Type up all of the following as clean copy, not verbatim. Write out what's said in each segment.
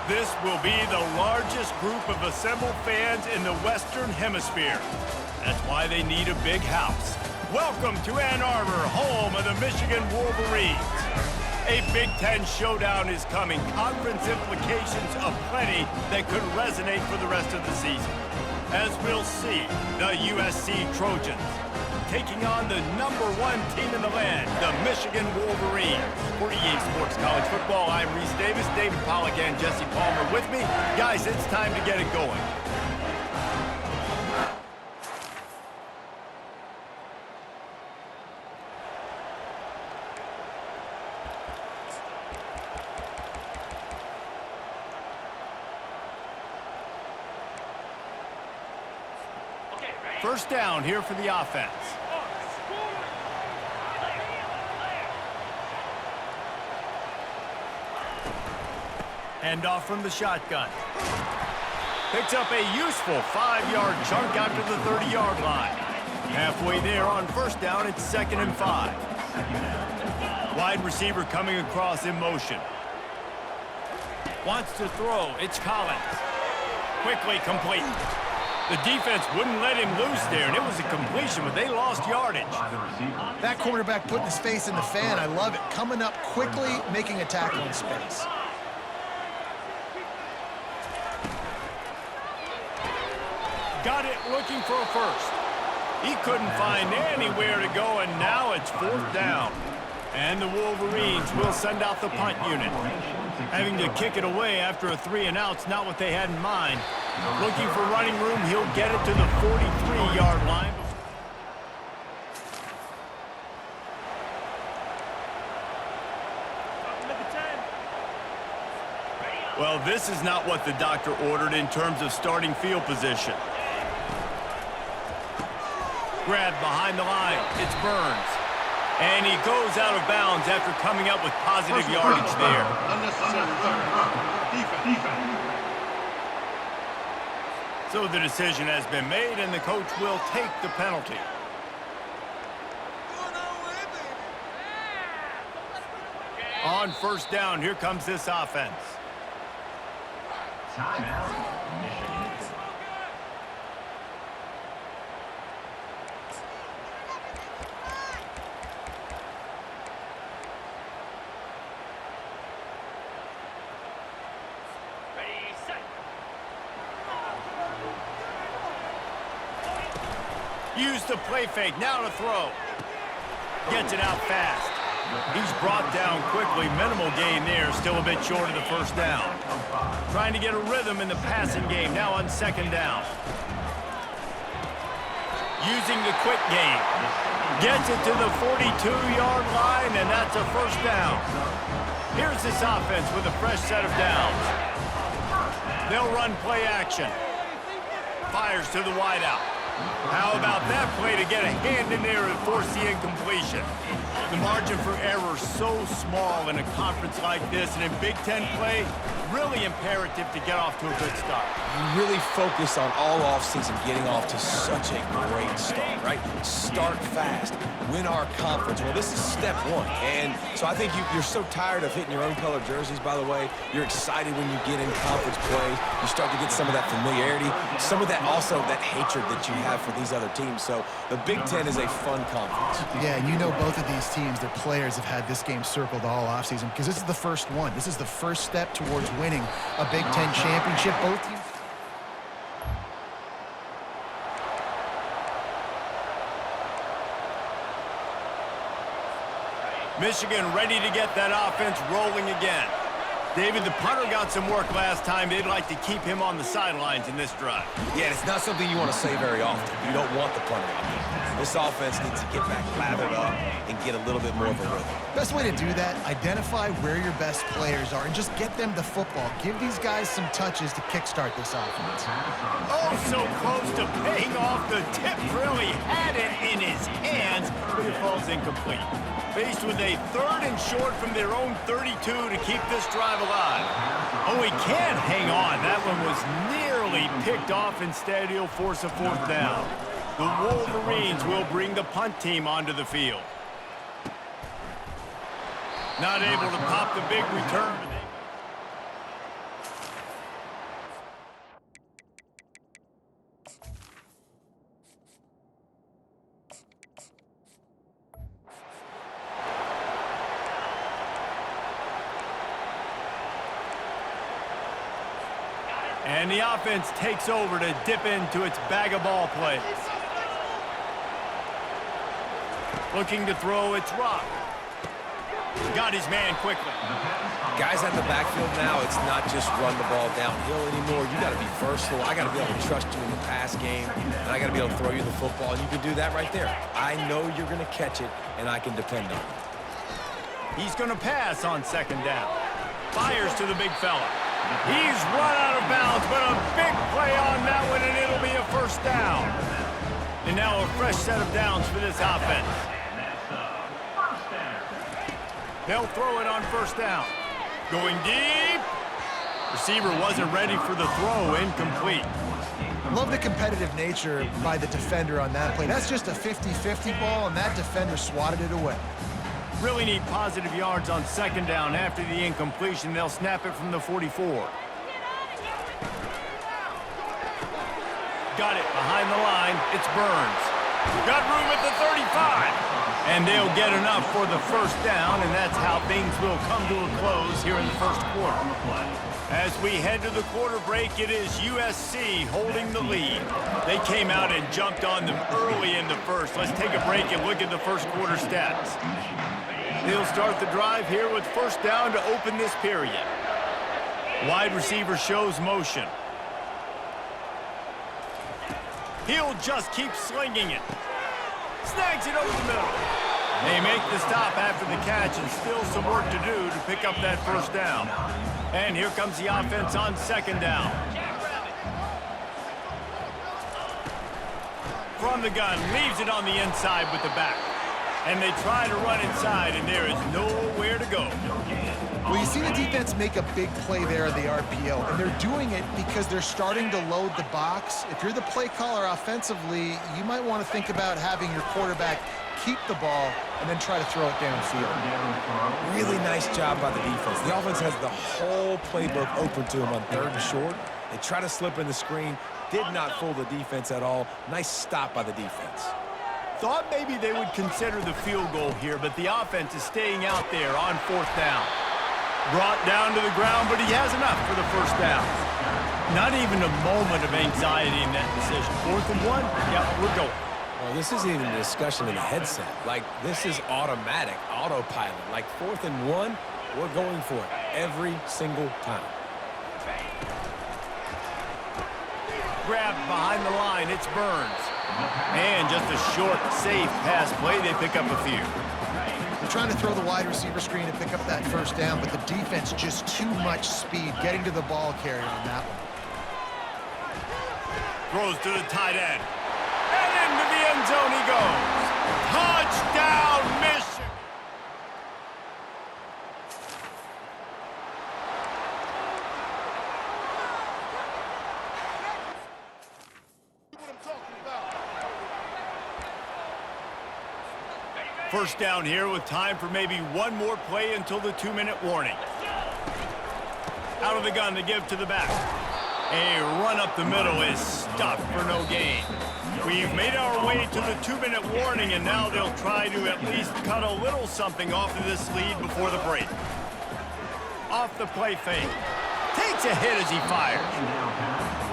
This will be the largest group of assembled fans in the Western Hemisphere. That's why they need a big house. Welcome to Ann Arbor, home of the Michigan Wolverines. A Big Ten showdown is coming. Conference implications aplenty that could resonate for the rest of the season. As we'll see, the USC Trojans taking on the #1 team in the land, the Michigan Wolverines. For EA Sports College Football, I'm Reese Davis, David Pollack, and Jesse Palmer with me. Guys, it's time to get it going. First down here for the offense. Handoff from the shotgun. Picks up a useful 5-yard chunk out to the 30-yard line. Halfway there on first down, it's 2nd and 5. Wide receiver coming across in motion. Wants to throw. It's Collins. Quickly complete. The defense wouldn't let him loose there, and it was a completion, but they lost yardage. That quarterback putting his face in the fan, I love it. Coming up quickly, making a tackle in space. Got it looking for a first. He couldn't find anywhere to go, and now it's 4th down. And the Wolverines will send out the punt unit. Having to kick it away after a 3-and-out's not what they had in mind. Looking for running room, he'll get it to the 43-yard line. Well, this is not what the doctor ordered in terms of starting field position. Grabbed behind the line. It's Burns. And he goes out of bounds after coming up with positive yardage there. So the decision has been made, and the coach will take the penalty. On first down, here comes this offense. Timeout, Michigan. Use the play fake, now to throw. Gets it out fast. He's brought down quickly, minimal gain there, still a bit short of the first down. Trying to get a rhythm in the passing game, now on 2nd down. Using the quick game. Gets it to the 42-yard line, and that's a first down. Here's this offense with a fresh set of downs. They'll run play action. Fires to the wideout. How about that play to get a hand in there and force the incompletion? The margin for error so small in a conference like this, and in Big Ten play, really imperative to get off to a good start. You really focus on all offseason getting off to such a great start, right? Start fast, win our conference. Well, this is step 1. And so I think you're so tired of hitting your own color jerseys, by the way. You're excited when you get in conference play. You start to get some of that familiarity, some of that also that hatred that you have for these other teams. So the Big Ten is a fun conference. Yeah, and you know both of these teams, their players have had this game circled all offseason because this is the first one. This is the first step towards winning a Big Ten championship. Both teams. Michigan ready to get that offense rolling again. David, the punter got some work last time. They'd like to keep him on the sidelines in this drive. Yeah, it's not something you want to say very often. You don't want the punter out there. This offense needs to get back lathered up and get a little bit more of a rhythm. Best way to do that, identify where your best players are and just get them the football. Give these guys some touches to kickstart this offense. Oh, so close to paying off. The tip really had it in his hands, but it falls incomplete. Faced with a 3rd and short from their own 32 to keep this drive alive. Oh, he can't hang on. That one was nearly picked off. Instead, he'll force a 4th down. The Wolverines will bring the punt team onto the field. Not able to pop the big return. And the offense takes over to dip into its bag of ball plays. Looking to throw, it's Rock. Got his man quickly. Guys at the backfield now, it's not just run the ball downhill anymore. You got to be versatile. I got to be able to trust you in the pass game, and I got to be able to throw you the football, and you can do that right there. I know you're going to catch it, and I can depend on it. He's going to pass on second down. Fires to the big fella. He's run out of bounds, but a big play on that one, and it'll be a first down. And now a fresh set of downs for this offense. They'll throw it on first down. Going deep. Receiver wasn't ready for the throw. Incomplete. Love the competitive nature by the defender on that play. That's just a 50-50 ball, and that defender swatted it away. Really need positive yards on second down. After the incompletion, they'll snap it from the 44. Got it behind the line. It's Burns. Got room at the 35. And they'll get enough for the first down, and that's how things will come to a close here in the first quarter. As we head to the quarter break, it is USC holding the lead. They came out and jumped on them early in the first. Let's take a break and look at the first quarter stats. They'll start the drive here with first down to open this period. Wide receiver shows motion. He'll just keep slinging it. Snags it over the middle. They make the stop after the catch, and still some work to do to pick up that first down. And here comes the offense on second down. From the gun, leaves it on the inside with the back. And they try to run inside, and there is nowhere to go. Well, you see the defense make a big play there in the RPO, and they're doing it because they're starting to load the box. If you're the play caller offensively, you might want to think about having your quarterback keep the ball and then try to throw it downfield. Really nice job by the defense. The offense has the whole playbook open to them on third and short. They try to slip in the screen, did not fool the defense at all. Nice stop by the defense. Thought maybe they would consider the field goal here, but the offense is staying out there on fourth down. Brought down to the ground, but he has enough for the first down. Not even a moment of anxiety in that decision. 4th and 1? Yeah, we're going. Well, this isn't even a discussion in the headset. Like, this is automatic, autopilot. Like, 4th and 1, we're going for it every single time. Grabbed behind the line, it's Burns. And just a short, safe pass play, they pick up a few. They're trying to throw the wide receiver screen to pick up that first down, but the defense just too much speed getting to the ball carrier on that one. Throws to the tight end. And into the end zone he goes. Touchdown, Michigan! First down here with time for maybe one more play until the 2-minute warning. Out of the gun to give to the back. A run up the middle is stuffed for no gain. We've made our way to the 2-minute warning, and now they'll try to at least cut a little something off of this lead before the break. Off the play fake. Takes a hit as he fires.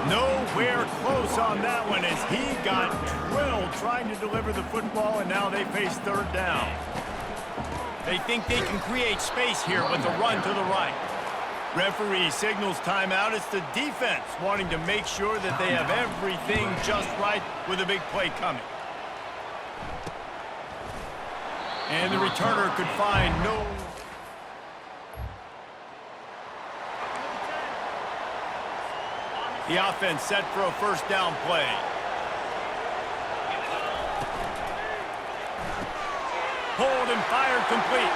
Nowhere close on that one as he got drilled trying to deliver the football, and now they face third down. They think they can create space here with a run to the right. Referee signals timeout. It's the defense wanting to make sure that they have everything just right with a big play coming. And the returner could find no... The offense set for a first down play. Hold and fired complete.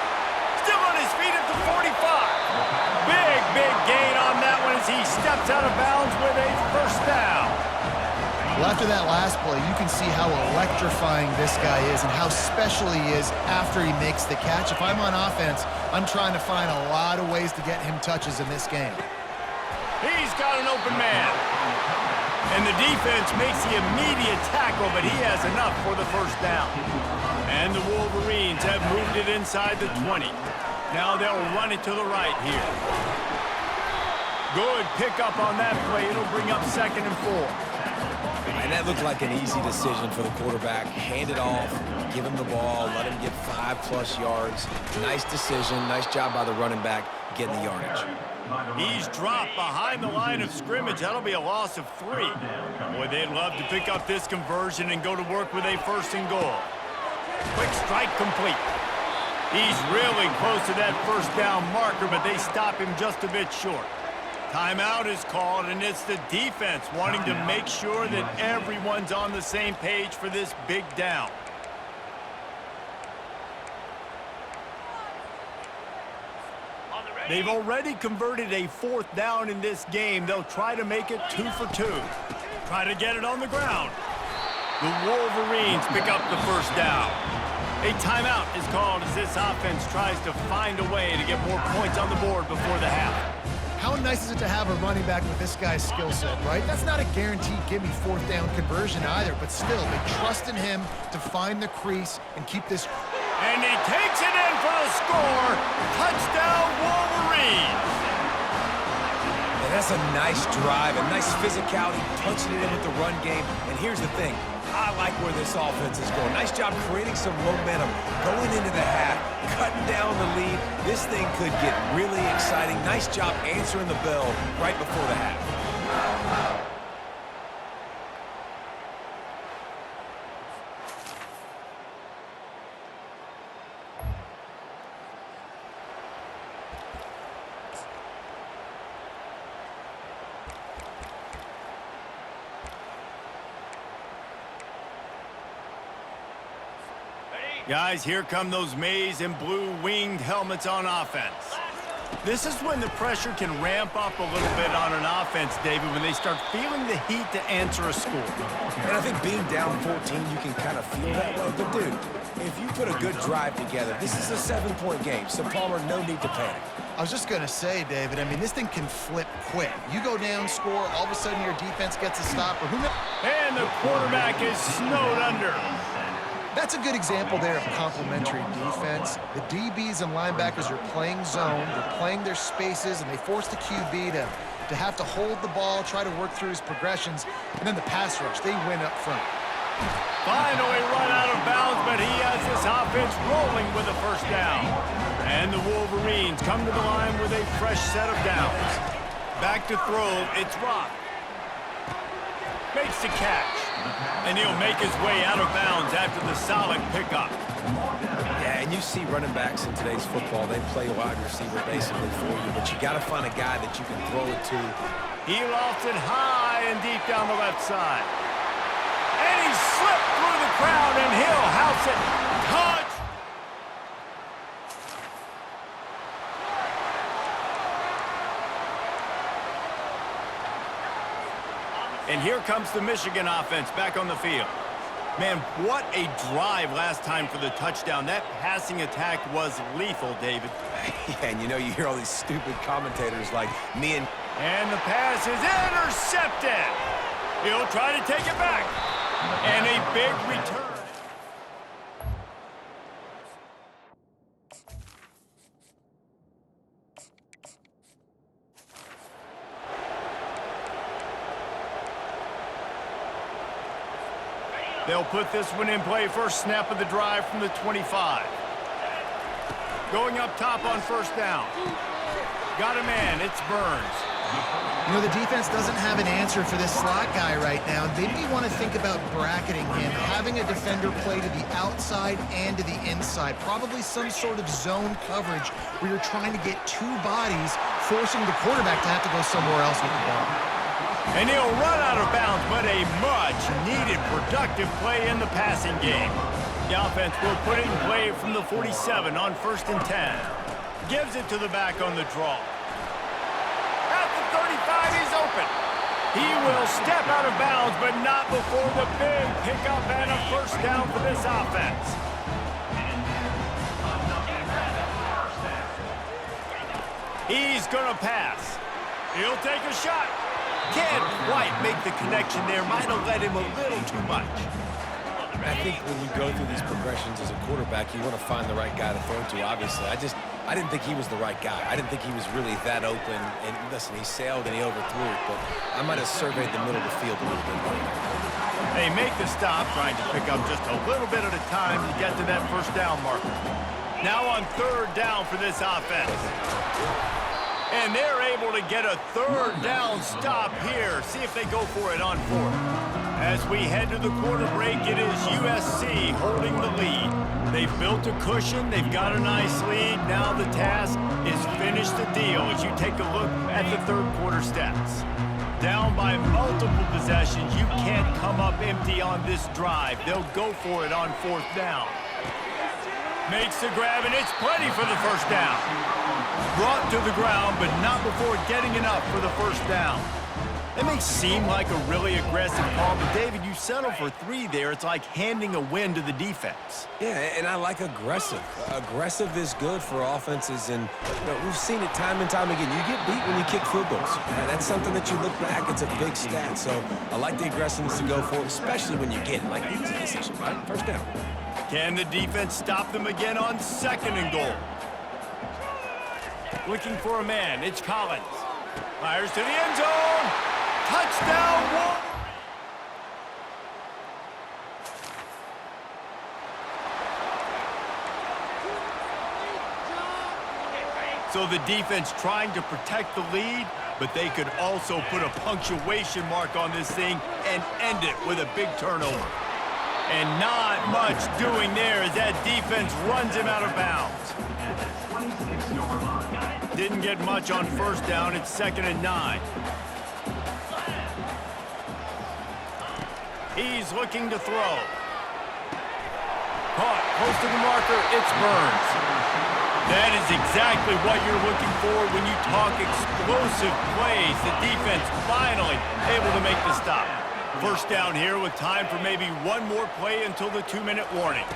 Still on his feet at the 45. Big gain on that one as he steps out of bounds with a first down. Well, after that last play, you can see how electrifying this guy is and how special he is after he makes the catch. If I'm on offense, I'm trying to find a lot of ways to get him touches in this game. He's got an open man. And the defense makes the immediate tackle, but he has enough for the first down. And the Wolverines have moved it inside the 20. Now they'll run it to the right here. Good pickup on that play. It'll bring up 2nd and 4. And that looked like an easy decision for the quarterback. Hand it off, give him the ball, let him get 5+ yards. Nice decision. Nice job by the running back getting the yardage. He's dropped behind the line of scrimmage. That'll be a loss of 3. Boy, they'd love to pick up this conversion and go to work with a 1st and goal. Quick strike complete. He's really close to that 1st down marker, but they stop him just a bit short. Timeout is called, and it's the defense wanting to make sure that everyone's on the same page for this big down. They've already converted a 4th down in this game. They'll try to make it 2 for 2. Try to get it on the ground. The Wolverines pick up the 1st down. A timeout is called as this offense tries to find a way to get more points on the board before the half. How nice is it to have a running back with this guy's skill set, right? That's not a guaranteed give-me 4th down conversion either, but still, they trust in him to find the crease and keep this. And he takes it in for the score. Touchdown, Wolverines. And that's a nice drive, a nice physicality, punching it in with the run game. And here's the thing. I like where this offense is going. Nice job creating some momentum, going into the half, cutting down the lead. This thing could get really exciting. Nice job answering the bell right before the half. Guys, here come those maize and blue winged helmets on offense. This is when the pressure can ramp up a little bit on an offense, David, when they start feeling the heat to answer a score. And I think being down 14, you can kind of feel that way. But, dude, if you put a good drive together, this is a 7-point game, so, Palmer, no need to panic. I was just going to say, David, I mean, this thing can flip quick. You go down, score, all of a sudden your defense gets a stop. Or who knows? And the quarterback is snowed under. That's a good example there of complementary defense. The DBs and linebackers are playing zone, they're playing their spaces, and they force the QB to have to hold the ball, try to work through his progressions, and then the pass rush, they win up front. Finally run out of bounds, but he has this offense rolling with a 1st down. And the Wolverines come to the line with a fresh set of downs. Back to throw, it's Rock. Makes the catch. And he'll make his way out of bounds after the solid pickup. Yeah, and you see running backs in today's football, they play wide receiver basically for you, but you got to find a guy that you can throw it to. He lofts it high and deep down the left side. And he slipped through the crowd, and he'll house it. Touch! And here comes the Michigan offense back on the field. Man, what a drive last time for the touchdown. That passing attack was lethal, David. Yeah, and you know, you hear all these stupid commentators like me and... And the pass is intercepted. He'll try to take it back. And a big return. They'll put this one in play. First snap of the drive from the 25. Going up top on 1st down. Got a man. It's Burns. You know, the defense doesn't have an answer for this slot guy right now. They may want to think about bracketing him, having a defender play to the outside and to the inside. Probably some sort of zone coverage where you're trying to get 2 bodies, forcing the quarterback to have to go somewhere else with the ball. And he'll run out of bounds, but a much-needed productive play in the passing game. The offense will put it in play from the 47 on 1st and 10. Gives it to the back on the draw. At the 35, he's open. He will step out of bounds, but not before the big pickup and a 1st down for this offense. He's going to pass. He'll take a shot. Can't quite make the connection there. Might have led him a little too much. I think when you go through these progressions as a quarterback, you want to find the right guy to throw to, obviously. I didn't think he was the right guy. I didn't think he was really that open. And listen, he sailed and he overthrew it, but I might have surveyed the middle of the field a little bit better. They make the stop, trying to pick up just a little bit at a time to get to that first down marker. Now on third down for this offense. And they're able to get a third down stop here. See if they go for it on fourth. As we head to the quarter break, it is USC holding the lead. They've built a cushion. They've got a nice lead. Now the task is finish the deal as you take a look at the third quarter stats. Down by multiple possessions. You can't come up empty on this drive. They'll go for it on fourth down. Makes the grab, and it's plenty for the first down. Brought to the ground, but not before getting enough for the first down. That may seem like a really aggressive call, but David, you settle for 3 there. It's like handing a win to the defense. Yeah, and I like aggressive. Aggressive is good for offenses, and we've seen it time and time again. You get beat when you kick field goals. That's something that you look back, it's a big stat. So I like the aggressiveness to go for it, especially when you get it. Like, easy decision, right? First down. Can the defense stop them again on second and goal? Looking for a man. It's Collins. Fires to the end zone. Touchdown, Wolverines! So the defense trying to protect the lead, but they could also put a punctuation mark on this thing and end it with a big turnover. And not much doing there as that defense runs him out of bounds. Didn't get much on first down. It's 2nd and 9. He's looking to throw. Caught close to the marker. It's Burns. That is exactly what you're looking for when you talk explosive plays. The defense finally able to make the stop. First down here with time for maybe one more play until the 2-minute warning.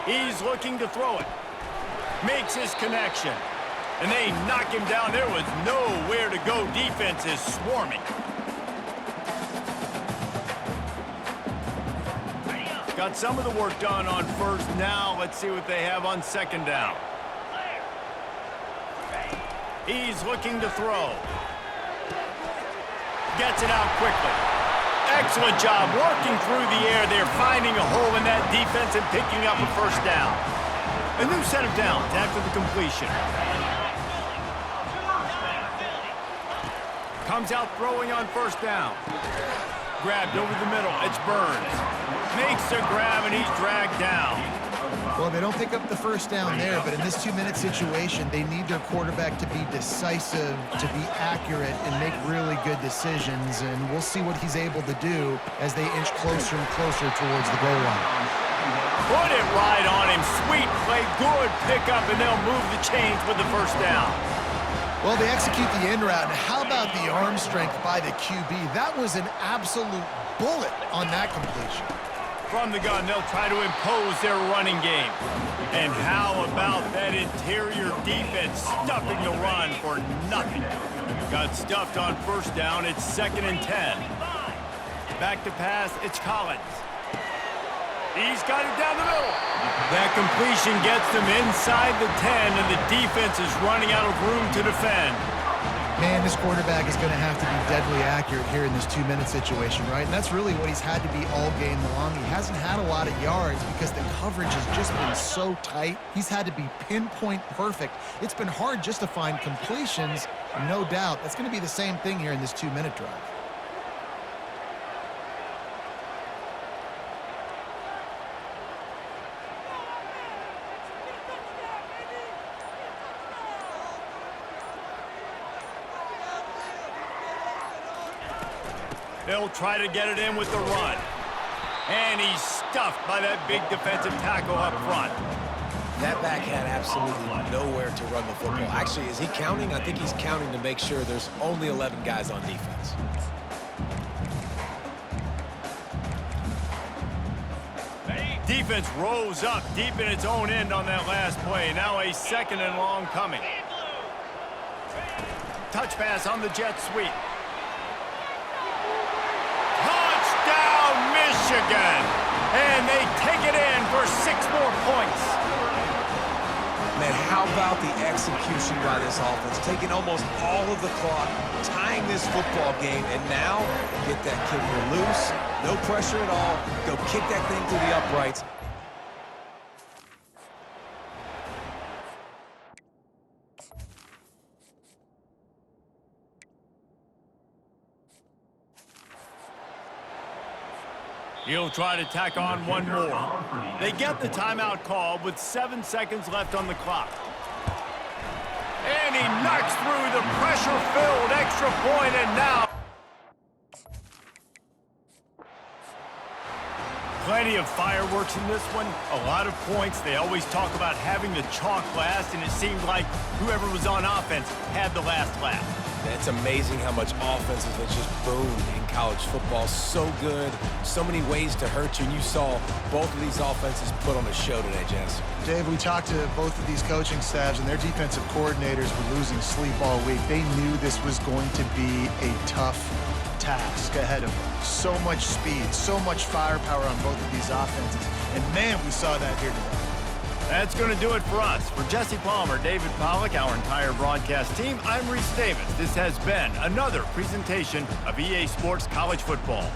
He's looking to throw it. Makes his connection. And they knock him down. There was nowhere to go. Defense is swarming. Got some of the work done on first. Now let's see what they have on second down. He's looking to throw. Gets it out quickly. Excellent job working through the air there, finding a hole in that defense and picking up a first down. A new set of downs after the completion. Comes out throwing on first down. Grabbed over the middle. It's Burns. Makes a grab, and he's dragged down. Well, they don't pick up the first down there, but in this 2-minute situation, they need their quarterback to be decisive, to be accurate, and make really good decisions. And we'll see what he's able to do as they inch closer and closer towards the goal line. Put it right on him. Sweet play, good pickup, and they'll move the chains with the first down. Well, they execute the in route, and how about the arm strength by the QB? That was an absolute bullet on that completion. From the gun, they'll try to impose their running game. And how about that interior defense stuffing the run for nothing? Got stuffed on first down. It's 2nd and 10. Back to pass. It's Collins. He's got it down the middle. That completion gets them inside the 10, and the defense is running out of room to defend. Man, this quarterback is going to have to be deadly accurate here in this 2-minute situation, right? And that's really what he's had to be all game long. He hasn't had a lot of yards because the coverage has just been so tight. He's had to be pinpoint perfect. It's been hard just to find completions, no doubt. That's going to be the same thing here in this 2-minute drive. They'll try to get it in with the run. And he's stuffed by that big defensive tackle up front. That back had absolutely nowhere to run the football. Actually, is he counting? I think he's counting to make sure there's only 11 guys on defense. Defense rose up deep in its own end on that last play. Now a 2nd and long coming. Touch pass on the jet sweep. Touchdown, Michigan! And they take it in for 6 more points. Man, how about the execution by this offense? Taking almost all of the clock, tying this football game, and now get that kicker loose. No pressure at all. Go kick that thing through the uprights. He'll try to tack on one more. They get the timeout call with 7 seconds left on the clock. And he knocks through the pressure-filled extra point, and now plenty of fireworks in this one, a lot of points. They always talk about having the chalk last, and it seemed like whoever was on offense had the last laugh. It's amazing how much offenses have just boomed in college football. So good, so many ways to hurt you, and you saw both of these offenses put on a show today, Jess. Dave, we talked to both of these coaching staffs, and their defensive coordinators were losing sleep all week. They knew this was going to be a tough task ahead of them. So much speed, so much firepower on both of these offenses, and man, we saw that here today. That's going to do it for us. For Jesse Palmer, David Pollack, our entire broadcast team, I'm Reese Davis. This has been another presentation of EA Sports College Football.